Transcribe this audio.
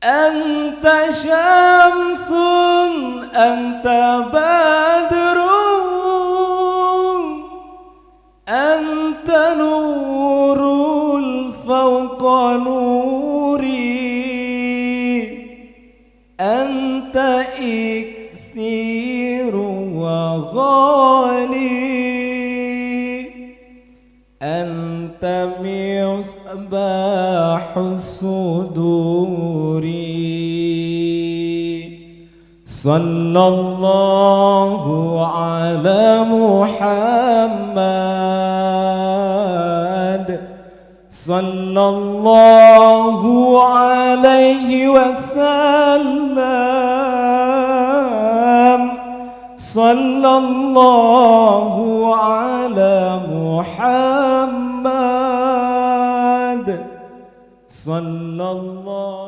أنت شمس أنت بدر أنت نور فوق نوري أنت إكسير وغالي أنت مصباح الصدور صلى الله على محمد صلى الله عليه وسلم صلى الله على محمد صلى الله